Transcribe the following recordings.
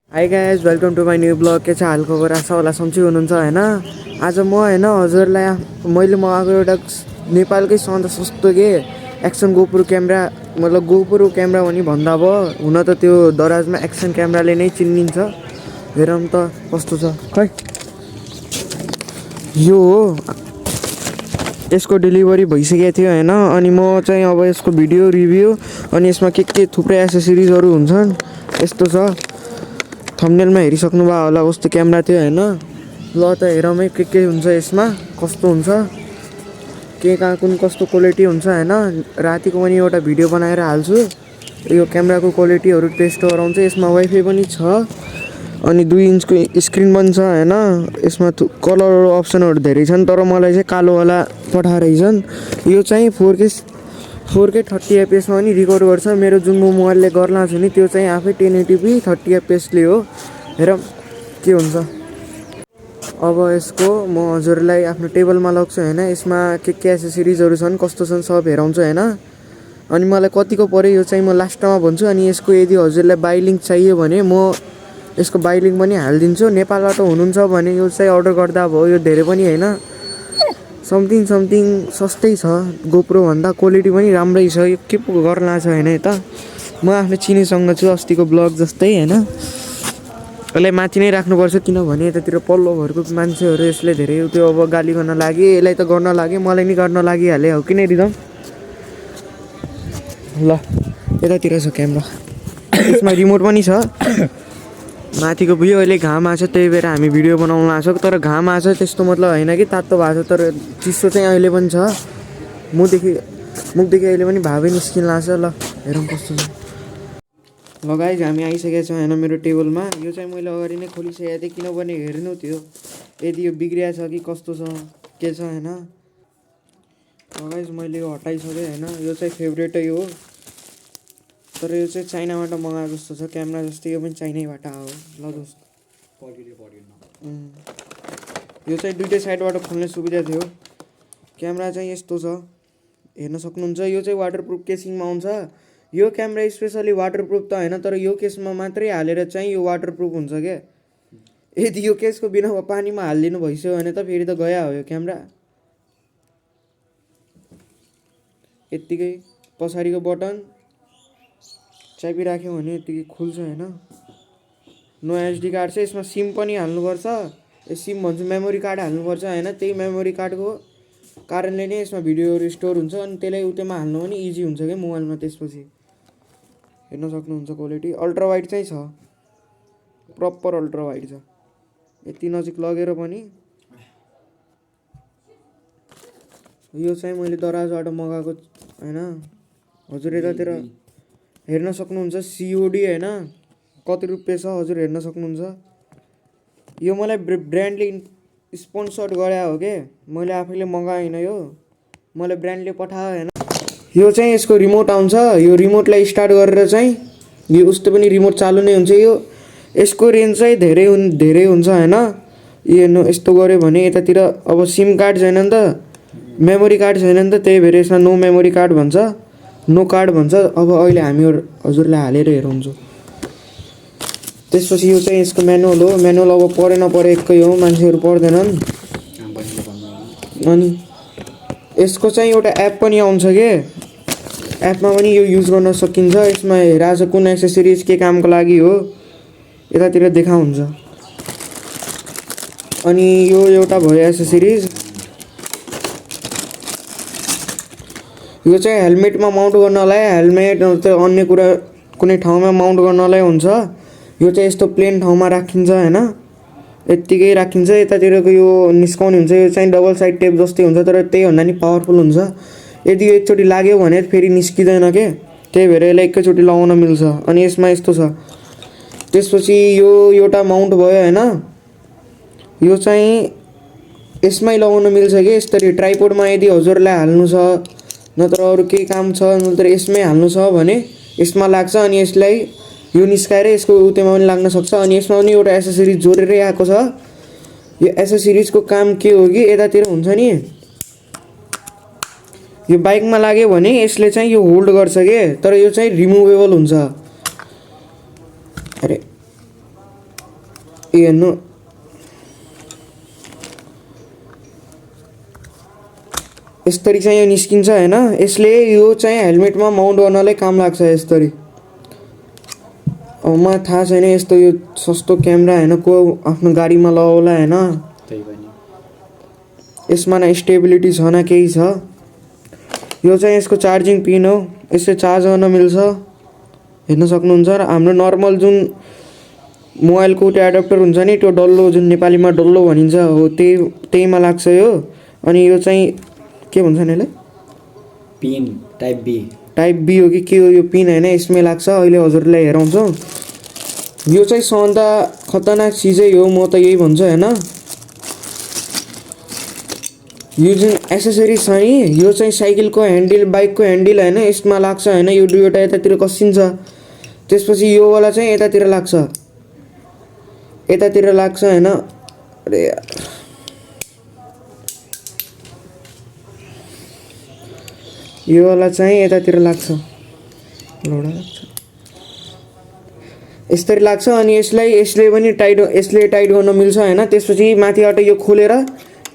High guys welcome to my new blog. के छ हालखबर? आशा होला सन्चै हुनुहुन्छ होइन। आज म होइन हजुरलाई मैले मगाएको एउटा नेपालकै सबभन्दा सस्तो के एक्सन गोप्रो क्यामेरा, मतलब गोप्रो क्यामेरा पनि भन्दा अब हुन त त्यो दराजमा एक्सन क्यामेराले नै चिनिन्छ। हेरौँ त कस्तो छ। खै यो हो, यसको डेलिभरी भइसकेको थियो होइन। अनि म चाहिँ अब यसको भिडियो रिभ्यू अनि यसमा के थुप्रै एसेसरिजहरू हुन्छन् यस्तो छ। थम्बनेलमा हेरिसक्नु भयो होला कस्तो क्यामेरा थियो होइन। ल त हेरौँ है के हुन्छ यसमा, कस्तो हुन्छ, के कहाँ कुन कस्तो क्वालिटी हुन्छ होइन। रातिको पनि एउटा भिडियो बनाएर हाल्छु यो क्यामेराको क्वालिटीहरू टेस्ट गराउँछु। यसमा वाइफाई पनि छ अनि 2 इन्चको स्क्रिन पनि छ होइन। यसमा कलर अप्सनहरू धेरै छन् तर मलाई चाहिँ कालोवाला पठाइरहेछन्। यो चाहिँ 4K 30 fps पनि रिकर्ड गर्छ। मेरो जुन म मोबाइलले गर्ला छु नि त्यो चाहिँ आफै 1080p 30 fpsले हो। हेरौँ के हुन्छ। अब यसको म हजुरलाई आफ्नो टेबलमा लग्छु होइन। यसमा के एसेसरिजहरू छन् कस्तो छन् सब हेराउँछु होइन। अनि मलाई कतिको पऱ्यो यो चाहिँ म लास्टमा भन्छु। अनि यसको यदि हजुरलाई बाई लिङ्क चाहियो भने म यसको बाई लिङ्क पनि हालिदिन्छु। नेपालबाट हुनुहुन्छ भने यो चाहिँ अर्डर गर्दा भयो। यो धेरै पनि होइन, समथिङ सस्तै छ। गोप्रो भन्दा क्वालिटी पनि राम्रै छ। यो के पो गर्ला छ होइन। यता म आफ्नो चिनीसँग छु अस्तिको ब्लग जस्तै होइन। यसलाई माथि नै राख्नुपर्छ किनभने यतातिर पल्लो घरको मान्छेहरू यसले धेरै त्यो अब गाली गर्न लागे। यसलाई त गर्न लागे, मलाई नि गर्न लागिहाल्यो हो कि नै रिदम। ल यतातिर छ क्यामेरा, यसमा रिमोट पनि छ। माथिको भ्यू अहिले घाम आएको छ त्यही भएर हामी भिडियो बनाउन आएको छ। तर घाम आएको छ त्यस्तो मतलब होइन कि तातो भएको छ, तर चिसो चाहिँ अहिले पनि छ। मुखदेखि अहिले पनि भावै निस्किन लाग्छ। ल हेरौँ कस्तो छ। ल गाइज हामी आइसकेका छौँ होइन मेरो टेबलमा। यो चाहिँ मैले अगाडि नै खोलिसकेको थिएँ किनभने हेर्नु थियो यदि यो बिग्रिया छ कि कस्तो छ के छ होइन। गाइज मैले यो हटाइसकेँ होइन। यो चाहिँ फेभरेटै हो तर यो चाहिँ चाइनाबाट मगाएको जस्तो छ क्यामेरा जस्तै। यो पनि चाइनैबाट आयो। ल दोस्त यो चाहिँ दुइटै साइडबाट खोल्ने सुविधा थियो। क्यामेरा चाहिँ यस्तो छ हेर्न सक्नुहुन्छ। यो चाहिँ वाटरप्रुफ केसिङमा आउँछ। यो क्यामेरा स्पेसली वाटरप्रुफ त होइन तर यो केसमा मात्रै हालेर चाहिँ यो वाटरप्रुफ हुन्छ क्या। यदि यो केसको बिना पानीमा हालिदिनु भइसक्यो भने त फेरि त गया हो यो क्यामेरा। यत्तिकै पछाडिको बटन चापिराख्यो भने यत्तिकै खुल्छ होइन। नो एसडी कार्ड छ यसमा। सिम पनि हाल्नुपर्छ। सिम भन्छु मेमोरी कार्ड हाल्नुपर्छ होइन। त्यही मेमोरी कार्डको कारणले नै यसमा भिडियोहरू स्टोर हुन्छ अनि त्यसलाई उत्योमा हाल्नु पनि इजी हुन्छ क्या मोबाइलमा। त्यसपछि हेर्न सक्नुहुन्छ क्वालिटी अल्ट्रा वाइड चाहिँ छ, प्रपर अल्ट्रा वाइड छ। यति नजिक लगेर पनि यो चाहिँ मैले दराजबाट मगाएको होइन। हजुर यतातिर हेर्न सक्नुहुन्छ सिओडी होइन कति रुपियाँ छ हजुर हेर्न सक्नुहुन्छ। यो मलाई ब्रान्डले स्पोन्सर्ड गरे हो के, मैले आफैले मगाएन। यो मलाई ब्रान्डले पठायो होइन। यो चाहिँ यसको रिमोट आउँछ। यो रिमोटलाई स्टार्ट गरेर चाहिँ यो उस्तो पनि रिमोट चालु नै हुन्छ। यो यसको रेन्ज चाहिँ धेरै हुन्छ होइन। यो यस्तो गऱ्यो भने यतातिर अब सिम कार्ड छैन नि त, मेमोरी कार्ड छैन नि त, त्यही भएर यसमा नो मेमोरी कार्ड भन्छ, नो कार्ड भन्छ। अब अहिले हामी हजुरलाई हालेर हेराउँछौँ। त्यसपछि यो चाहिँ यसको म्यानुअल हो। म्यानुअल अब पढे नपढे एकै हो, मान्छेहरू पढ्दैनन्। अनि यसको चाहिँ एउटा एप पनि आउँछ के, एपमा पनि यो युज गर्न सकिन्छ। यसमा हेराएको छ कुन एक्सेसरिज के कामको लागि हो यतातिर देखाउँछ। अनि यो एउटा भयो एक्सेसरिज। यो चाहिँ हेलमेटमा माउन्ट गर्नलाई, हेलमेट अन्य कुरा कुनै ठाउँमा माउन्ट गर्नलाई हुन्छ। यो चाहिँ यस्तो प्लेन ठाउँमा राखिन्छ होइन, यत्तिकै राखिन्छ। यतातिरको यो निस्काउने हुन्छ। यो चाहिँ डबल साइड टेप जस्तै हुन्छ तर त्यही भन्दा नि पावरफुल हुन्छ। यदि यो एकचोटि लाग्यो भने फेरि निस्किँदैन के, त्यही भएर यसलाई एकैचोटि लगाउन मिल्छ। अनि यसमा यस्तो छ। त्यसपछि यो एउटा माउन्ट भयो होइन। यो चाहिँ यसमै लगाउन मिल्छ कि यसरी ट्राइपोडमा यदि हजुरलाई हाल्नु छ नत्र अरू केही काम छ नत्र यसमै हाल्नु छ भने यसमा लाग्छ। अनि यसलाई यो निस्काएर यसको उत्योमा पनि लाग्न सक्छ। अनि यसमा पनि एउटा एसेसरिज जोडेरै आएको छ। यो एसेसरिजको काम के हो कि यतातिर हुन्छ नि, यो बाइकमा लाग्यो भने यसले चाहिँ यो होल्ड गर्छ के, तर यो चाहिँ रिमुभेबल हुन्छ। अरे हेर्नु यसरी चाहिँ यो निस्किन्छ हैन। यसले यो चाहिँ हेलमेटमा माउन्ट गर्नलाई काम लाग्छ यसरी। अब मलाई थाहा छैन यस्तो यो सस्तो क्यामेरा हैन को आफ्नो गाडीमा लगाउला हैन। त्यही पनि यसमा न स्टेबिलिटी छ न केही छ। यो चाहिँ यसको चार्जिङ पिन हो, यसले चार्ज गर्न मिल्छ, हेर्न सक्नुहुन्छ। र हाम्रो नर्मल जुन मोबाइलको त्यो एडाप्टर हुन्छ नि, त्यो डल्लो जुन नेपालीमा डल्लो भनिन्छ हो, त्यहीमा लाग्छ यो। अनि यो चाहिँ के भन्छन् यसलाई, पिन टाइप बी हो कि के हो यो पिन हैन, यसमै लाग्छ। अहिले हजुरलाई हेराउँछु। यो चाहिँ सबभन्दा खतरनाक चिजै हो, म त यही भन्छु हैन। यो जुन एसेसरिज छ नि, यो चाहिँ साइकलको ह्यान्डल, बाइकको ह्यान्डल हैन, यसमा लाग्छ हैन। यो दुईवटा यतातिर कसिन्छ, त्यसपछि यो वाला चाहिँ यतातिर लाग्छ हैन। अरे यार यो वाला चाहिँ यतातिर लाग्छ, यसरी लाग्छ। अनि यसले पनि यसले टाइट गर्न मिल्छ हैन। त्यसपछि माथिबाट यो खोलेर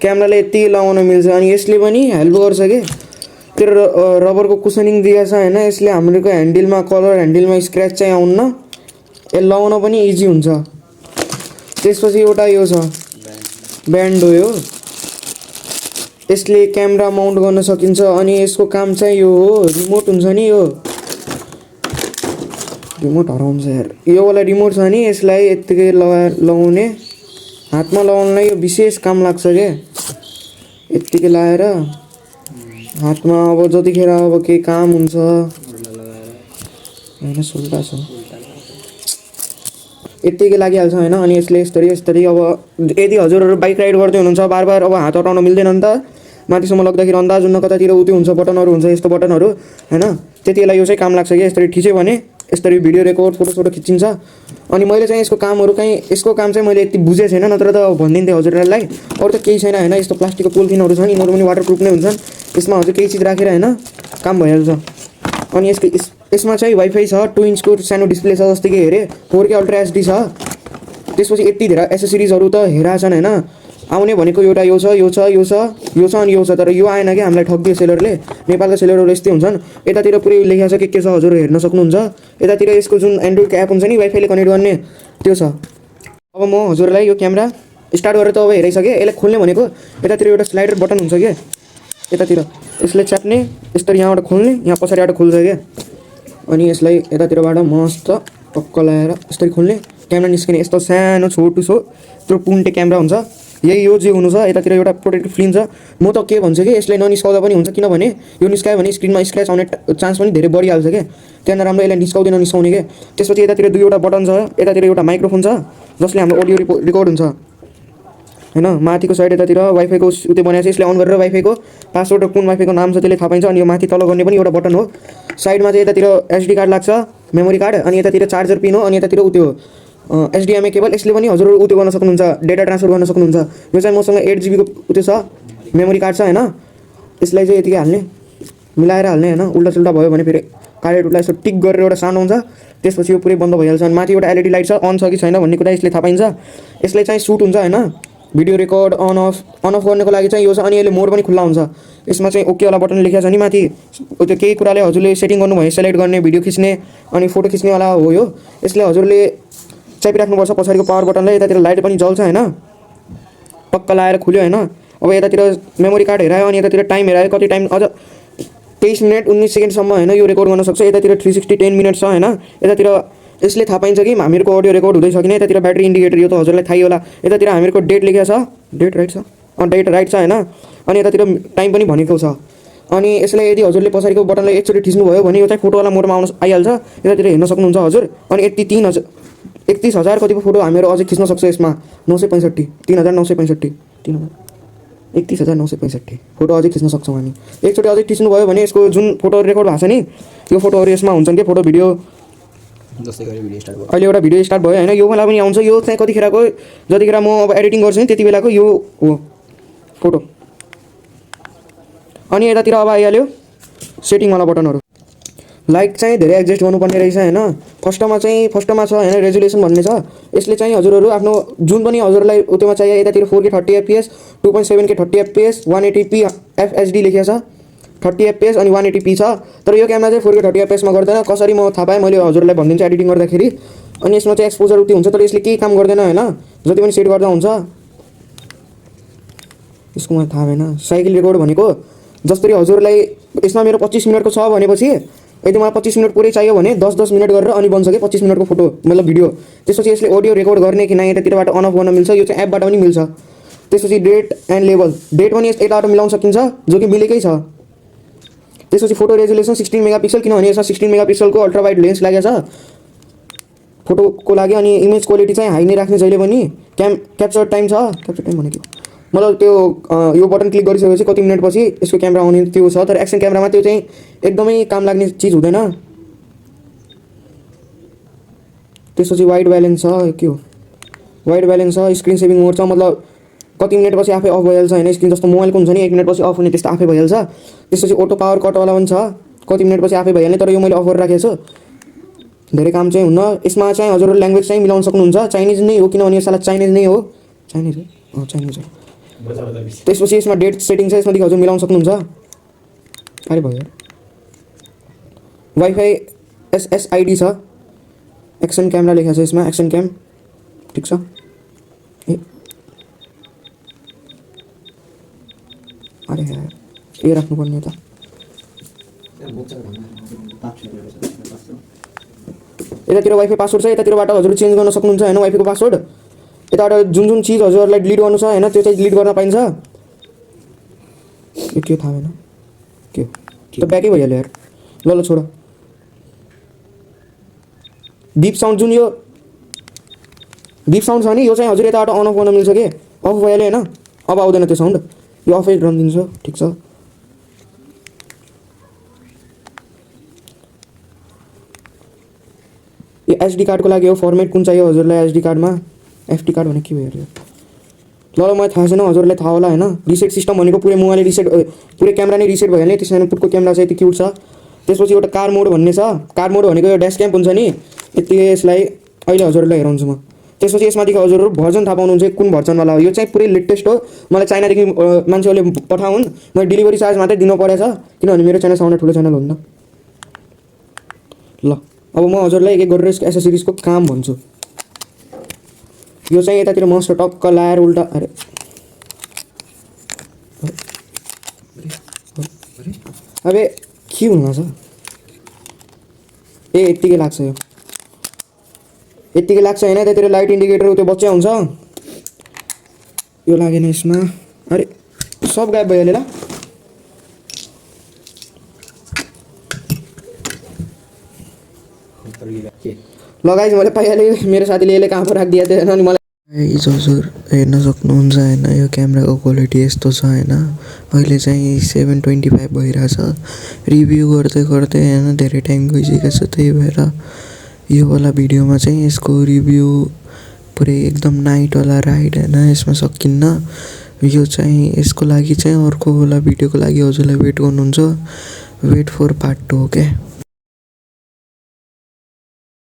क्यामेराले यति लगाउन मिल्छ। अनि यसले पनि हेल्प गर्छ के, त्यो रबरको कुसनिङ दिएको छ हैन। यसले हाम्रो ह्यान्डलमा, कलर ह्यान्डलमा स्क्रैच चाहिँ आउन्न, यो लगाउन पनि इजी हुन्छ। त्यसपछि एउटा यो छ ब्यान्ड हो यो, यसले क्यामेरा माउन्ट गर्न सकिन्छ। अनि यसको काम चाहिँ यो हो, रिमोट हुन्छ नि, यो रिमोट हराउँछ यार। यो वाला रिमोट छ नि, यसलाई यत्तिकै लगाउने, हातमा लगाउनलाई यो विशेष काम लाग्छ के। यत्तिकै लगाएर हातमा अब जतिखेर अब केही काम हुन्छ हैन, सुल्टा छ यत्तिकै लागिहाल्छ हैन। अनि यसले यस्तरी अब यदि हजुरहरू बाइक राइड गर्दै हुनुहुन्छ, बार बार अब हात हटाउन मिल्दैन नि त, माथिसम्म लग्दाखेरि अन्दाज हुन्न कतातिर उत्यो हुन्छ, बटनहरू हुन्छ यस्तो बटनहरू हैन। त्यति बेला यो चाहिँ काम लाग्छ कि यसरी खिच्यो भने यसरी भिडियो रेकर्ड फोटो खिचिन्छ। अनि मैले चाहिँ यसको कामहरू यसको काम चाहिँ मैले यति बुझेको छैन, नत्र त भनिदिन्थेँ हजुरहरूलाई। अरू त केही छैन हैन। यस्तो प्लास्टिकको पोलिथिनहरू छन्, यिनीहरू पनि वाटरप्रुफ नै हुन्छन्। यसमा हजुर केही चिज राखेर हैन काम भइहाल्छ। अनि यसमा चाहिँ वाइफाई छ, 2 इन्चको सानो डिस्प्ले छ, जस्तै कि हेरेँ 4K अल्ट्रा एचडी छ। त्यसपछि यति धेरै एसेसरिजहरू त हेरा छन् हैन। आउने भनेको एउटा यो छ अनि यो छ, तर यो आएन कि हामीलाई ठगिदियो सेलरले। नेपालका सेलरहरू यस्तै हुन्छन्। यतातिर पुरै लेखेको छ के छ हजुर हेर्न सक्नुहुन्छ। यतातिर यसको जुन एन्ड्रोइडको एप हुन्छ नि, वाइफाईले कनेक्ट गर्ने, त्यो छ। अब म हजुरलाई यो क्यामेरा स्टार्ट गरेर त अब हेराइसकेँ। यसलाई खोल्ने भनेको यतातिर एउटा स्लाइडर बटन हुन्छ क्या, यतातिर यसले च्याप्ने, यस्तरी यहाँबाट खोल्ने, यहाँ पछाडिबाट खुल्छ क्या। अनि यसलाई यतातिरबाट मस्त टक्क लगाएर यस्तरी खोल्ने, क्यामेरा निस्किने। यस्तो सानो छोटो त्यो पुन्टे क्यामेरा हुन्छ। यही यो जे हुनु छ, यतातिर एउटा प्रोटेक्टिभ फिल्म छ। म त के भन्छु कि यसलाई ननिस्काउँदा पनि हुन्छ, किनभने यो निस्कायो भने स्क्रिनमा स्क्रैच आउने चान्स पनि धेरै बढिहाल्छ क्या। त्यहाँ राम्रो यसलाई निस्काउने क्या। त्यसपछि यतातिर दुईवटा बटन छ, यतातिर एउटा माइक्रोफोन छ जसले हाम्रो अडियो रेकर्ड हुन्छ हैन। माथिको साइड यतातिर वाइफाईको उते बनाएको छ, यसले अन गरेर वाइफाईको पासवर्ड र कुन वाइफाईको नाम छ त्यसले थाहा पाइन्छ। अनि यो माथि तल गर्ने पनि एउटा बटन हो। साइडमा चाहिँ यतातिर एसडी कार्ड लाग्छ, मेमोरी कार्ड, अनि यतातिर चार्जर पिन हो, अनि यतातिर उत्यो एचडिएमआई केबल। यसले पनि हजुरहरू उत्यो गर्न सक्नुहुन्छ, डेटा ट्रान्सफर गर्न सक्नुहुन्छ। यो चाहिँ मसँग 8 GB को उत्यो छ, मेमोरी कार्ड छ हैन। यसलाई चाहिँ यतिकै हाल्ने, मिलाएर हाल्ने हैन। उल्टा सुल्टा भयो भने फेरि कार्डलाई यसो टिक गरेर एउटा साउन्ड हुन्छ, त्यसपछि यो पुरै बन्द भइहाल्छ। अनि माथि एउटा एलइडी लाइट छ, अन छ कि छैन भन्ने कुरा यसले थाहा पाइन्छ। यसले चाहिँ सुट हुन्छ हैन, भिडियो रेकर्ड अन अफ गर्नको लागि चाहिँ यो छ। अनि यसले मोड पनि खुल्ला हुन्छ। यसमा चाहिँ ओके वाला बटन लेखेको छ नि माथि, त्यो केही कुराले हजुरले सेटिङ गर्नुभयो, सेलेक्ट गर्ने, भिडियो खिच्ने अनि फोटो खिच्नेवाला हो यो। यसले हजुरले चापिराख्नुपर्छ पछाडिको पावर बटनलाई। यतातिर लाइट पनि जल्छ हैन, टक्क लगाएर खुल्यो हैन। अब यतातिर मेमोरी कार्ड हेरायो, अनि यतातिर टाइम हेरायो, कति टाइम अझ 23 मिनट 19 सेकेन्डसम्म हैन यो रेकर्ड गर्न सक्छ। यतातिर 360 10 मिनट छ हैन। यतातिर यसले थाहा पाइन्छ कि हामीहरूको अडियो रेकर्ड हुँदैछ कि नै। यतातिर ब्याट्री इन्डिकेटर, यो त हजुरलाई थाहै होला। यतातिर हामीहरूको डेट लेखेको छ, डेट राइट छ, डेट राइट छ हैन। अनि यतातिर टाइम पनि भनेको छ। अनि यसलाई यदि हजुरले पछाडिको बटनलाई एकचोटि थिच्नुभयो भने यो चाहिँ फोटोवाला मोडमा आइहाल्छ। यतातिर हेर्न सक्नुहुन्छ हजुर। अनि 31,000 कतिको फोटो हामीहरू अझै खिच्न सक्छ यसमा। 965 3965 31,965 फोटो अझै खिच्न सक्छौँ हामी। एकचोटि अझै खिच्नुभयो भने यसको जुन फोटो रेकर्ड भएको छ नि, यो फोटोहरू यसमा हुन्छन् कि फोटो भिडियो। जस्तै गरी भिडियो स्टार्ट भयो, अहिले एउटा भिडियो स्टार्ट भयो हैन, यो वाला पनि आउँछ। यो चाहिँ कतिखेरको, जतिखेर म अब एडिटिङ गर्छु नि त्यति बेलाको यो हो फोटो। अनि यतातिर अब आइहाल्यो सेटिङवाला बटनहरू। लाइट चाहिँ धेरै एडजस्ट गर्नुपर्ने रहेछ होइन। फर्स्टमा छ होइन रेजुलेसन भन्ने छ। यसले चाहिँ हजुरहरू आफ्नो जुन पनि हजुरलाई उत्योमा चाहियो यतातिर 4K 30 FPS 2.7K 30 FPS 180p FHD लेखेको छ 30 FPS अनि 180p छ। तर यो क्यामेरा चाहिँ 4K 30 FPS मा गर्दैन। कसरी म थाहा पाएँ मैले हजुरलाई भनिदिन्छु एडिटिङ गर्दाखेरि। अनि यसमा चाहिँ एक्सपोजर उति हुन्छ तर यसले केही काम गर्दैन होइन। जति पनि सेट गर्दा हुन्छ। यसको मलाई थाहा भएन। साइकल रेकर्ड भनेको जसरी हजुरलाई यसमा मेरो 25 मिनटको छ भनेपछि यदि मलाई 25 मिनट पुरै चाहियो भने 10-10 मिनट गरेर अनि बन्छ कि 25 मिनटको फोटो मतलब भिडियो। त्यसपछि यसले अडियो रेकर्ड गर्ने कि न यतातिरबाट अन अफ गर्न मिल्छ। यो चाहिँ एपबाट पनि मिल्छ। त्यसपछि डेट एन्ड लेभल डेट पनि यताबाट मिलाउन सकिन्छ जो कि मिलेकै छ। त्यसपछि फोटो रेजुलेसन 16 मेगापिक्सल किनभने यसमा 16 मेगापिक्सलको अल्ट्रा वाइड लेन्स लागेको छ फोटोको लागि। अनि इमेज क्वालिटी चाहिँ हाई नै राख्ने जहिले पनि। क्याप्चर टाइम छ क्याप्चर टाइम भनेको मतलब त्यो यो बटन क्लिक गरिसकेपछि कति मिनटपछि यसको क्यामेरा आउने त्यो छ। तर एक्सन क्यामेरामा त्यो चाहिँ एकदमै काम लाग्ने चिज हुँदैन। त्यसपछि वाइड ब्यालेन्स छ के हो वाइड ब्यालेन्स छ स्क्रिन सेभिङ मोड छ मतलब कति मिनटपछि आफै अफ भइहाल्छ होइन। स्क्रिन जस्तो मोबाइलको हुन्छ नि 1 मिनटपछि अफ हुने त्यस्तो आफै भइहाल्छ। त्यसपछि अटो पावर कटवाला पनि छ कति मिनटपछि आफै भइहाल्ने तर यो मैले अफ गरेर राखेको छु। धेरै काम चाहिँ हुन्न। यसमा चाहिँ हजुरहरू ल्याङ्ग्वेज चाहिँ मिलाउन सक्नुहुन्छ। चाइनिज नै हो किनभने यो साला चाइनिज नै हो चाइनिज हो चाइनिज हो। त्यसपछि यसमा डेट सेटिङ छ यसमादेखि हजुर मिलाउन सक्नुहुन्छ। अरे भयो वाइफाई SSID छ एक्सन क्यामेरा लेखेको छ यसमा एक्सन क्याम ठिक छ। ए अरे यार ए राख्नुपर्ने त यतातिर वाइफाई पासवर्ड छ यतातिरबाट हजुर चेन्ज गर्न सक्नुहुन्छ होइन वाइफाईको पासवर्ड। यताबाट जुन चिज हजुरहरूलाई डिलिट गर्नु छ होइन त्यो चाहिँ डिलिट गर्न पाइन्छ। यो के थाहा भएन के त ब्याकै भइहाल्यो यार। ल छोड बिप साउन्ड जुन यो बिप साउन्ड छ नि यो चाहिँ हजुर यताबाट अन अफ गर्न मिल्छ कि अफ भइहाल्यो होइन। अब आउँदैन त्यो साउन्ड यो अफै रनिदिन्छ ठिक छ। यो SD कार्डको लागि हो फर्मेट कुन चाहियो हजुरलाई SD कार्डमा FT कार्ड भने के भयो ल मलाई थाहा छैन हजुरलाई थाहा होला होइन। रिसेट सिस्टम भनेको पुरै मोबाइल रिसेट पुरै क्यामेरा नै रिसेट भयो नि। त्यसैले पुटको क्यामेरा चाहिँ यति क्युट छ। त्यसपछि एउटा कार मोड भन्ने छ। कार मोड भनेको यो ड्यास क्याम्प हुन्छ नि यति यसलाई अहिले हजुरलाई हेराउँछु म। त्यसपछि यसमाथिको हजुरहरू भर्जन थाहा पाउनुहुन्छ कुन भर्जनवाला हो। यो चाहिँ पुरै लेटेस्ट हो। मलाई चाइनादेखि मान्छेहरूले पठाउन् मैले डेलिभरी चार्ज मात्रै दिनु परेछ किनभने मेरो च्यानल सबभन्दा ठुलो च्यानल हो नि त। ल अब म हजुरलाई एक गरेर यसको एसेसरिजको काम भन्छु। यो चाहिँ यतातिर मस्त टक्क लाएर उल्टा अरे अबे के हुनु छ ए यत्तिकै लाग्छ यो यत्तिकै लाग्छ होइन। यतातिर लाइट इन्डिकेटर त्यो बच्चा हुन्छ यो लागेन यसमा। अरे सब गायब भइहाल्यो ल गाइज मैले पाइहालेँ। मेरो साथीले यसले कहाँ पो राखिदिएको थियो अनि मलाई हजुर हेर्न सक्नुहुन्छ होइन यो क्यामेराको क्वालिटी यस्तो छ होइन। अहिले चाहिँ 725 भइरहेछ। रिभ्यू गर्दै गर्दै होइन धेरै टाइम गइसकेको छ त्यही भएर यो वाला भिडियोमा चाहिँ यसको रिभ्यू पुरै एकदम नाइटवाला राइड होइन यसमा सकिन्न। यो चाहिँ यसको लागि चाहिँ अर्को वाला भिडियोको लागि हजुरलाई वेट गर्नुहुन्छ। Wait for part 2 okay.